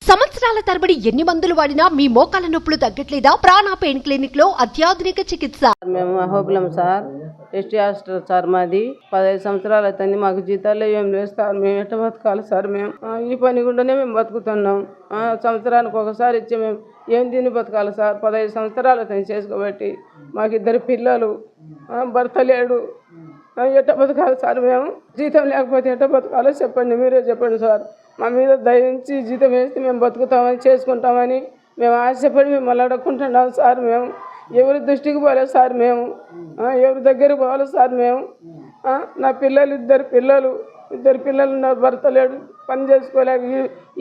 సంవత్సరాల తరబడి ఎన్ని మందులు వాడినా మీ మోకాల నొప్పులు తగ్గట్లేదా? ప్రాణ పెయిన్ క్లినిక్ లో అత్యాధునిక చికిత్స. మేము Ahobilam sir, ST hostel sir మాది. 15 సంవత్సరాలు అవుతుంది. మాకు జీతాలు ఏం లేదు సార్. మేము ఎట్ట బతకాలి సార్? మేము ఈ పని గుండానే మేము బతుకుతున్నాం. సంవత్సరానికి ఒకసారి ఇచ్చి మేము ఏం తిని బతకాలి సార్? 15 సంవత్సరాలు అవుతుంది చేసుకోబట్టి. మాకు 2 పిల్లలు, భర్త లేడు. ఎట్ట బతకాలి సార్? మేము జీతం లేకపోతే ఎట్ట బతకాలో చెప్పండి, మీరే చెప్పండి సార్. మా మీద దయించి జీతం వేస్తే మేము బతుకుతామని చేసుకుంటామని మేము ఆశపడి మేము మళ్ళీ అడుక్కుంటున్నాం సార్. మేము ఎవరి దృష్టికి పోలేదు సార్. మేము ఎవరి దగ్గరికి పోవాలి సార్? మేము నా పిల్లలు, 2 పిల్లలు నా భర్త లేడు, పని చేసుకోలేక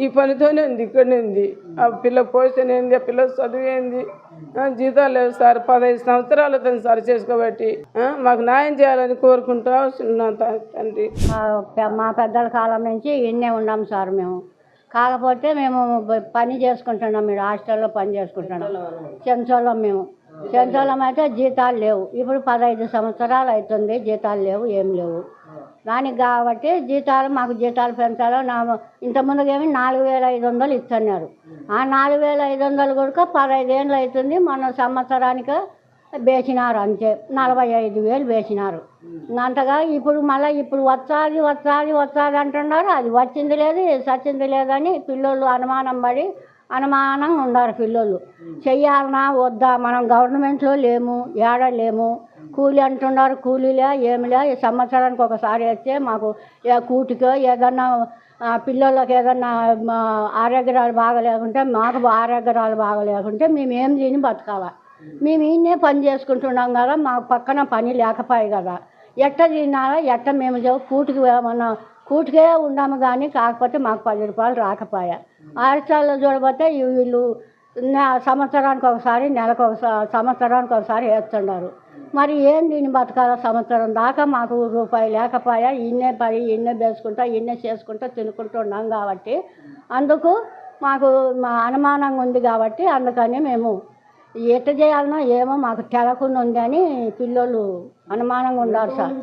ఈ పనితోనే ఉంది, ఇక్కడనే ఉంది. ఆ పిల్ల పోషణ ఏంది, ఆ పిల్ల చదువు ఏంది, జీతాలు లేవు సార్. 15 సంవత్సరాలు అవుతుంది సార్ చేసుకోబట్టి. మాకు న్యాయం చేయాలని కోరుకుంటా వస్తున్నాం తండ్రి. మా పెద్దల కాలం నుంచి ఇన్నే ఉన్నాం సార్. మేము కాకపోతే మేము పని చేసుకుంటున్నాం, మీరు హాస్టల్లో పని చేసుకుంటున్నాం. చెంచోళం చెంచోళం అయితే జీతాలు లేవు. ఇప్పుడు 15 సంవత్సరాలు అవుతుంది, జీతాలు లేవు, ఏం లేవు. దానికి కాబట్టి మాకు జీతాలు పెంచాలో. ఇంతకుముందుకేమి 4500 ఇస్తున్నారు. ఆ 4500 కూడా 15 ఏళ్ళు అవుతుంది. మన సంవత్సరానికి వేసినారు అంతే, 45,000 వేసినారు. అంతగా ఇప్పుడు మళ్ళీ వస్తుంది అంటున్నారు. అది వచ్చింది లేదు, సచ్చింది లేదని పిల్లోళ్ళు అనుమానంగా ఉన్నారు. పిల్లోళ్ళు చెయ్యాలన్నా వద్దా? మనం గవర్నమెంట్లో లేము, లేము. కూలి అంటున్నారు, కూలీలే ఏమిలే. ఈ సంవత్సరానికి ఒకసారి వచ్చే మాకు కూటికో ఏదన్నా పిల్లలకి ఏదన్నా ఆరోగ్యాలు బాగలేకుంటే, మాకు ఆరోగ్యాలు బాగలేకుంటే మేము ఏం తిని బతకాలా? మేము ఈయనే పని చేసుకుంటున్నాం కదా, మాకు పక్కన పని లేకపోయాయి కదా. ఎట్ట తినాలా? ఎట్ట మేము కూటికి ఏమన్నా కూటికే ఉన్నాము కానీ, కాకపోతే మాకు 10 రూపాయలు రాకపోయా. హాస్టల్లో చూడబోతే వీళ్ళు సంవత్సరానికి ఒకసారి, సంవత్సరానికి ఒకసారి వేస్తున్నారు. మరి ఏం దీన్ని బతకాల? సంవత్సరం దాకా మాకు రూపాయి లేకపోయా. ఇన్నే పని, ఇన్నే వేసుకుంటా, ఇన్నే చేసుకుంటా తినుకుంటున్నాం కాబట్టి, అందుకు మాకు అనుమానంగా ఉంది కాబట్టి, అందుకని మేము ఎట్ట చేయాలనో ఏమో మాకు తెలకుండా ఉంది అని పిల్లోళ్ళు అనుమానంగా ఉన్నారు సార్.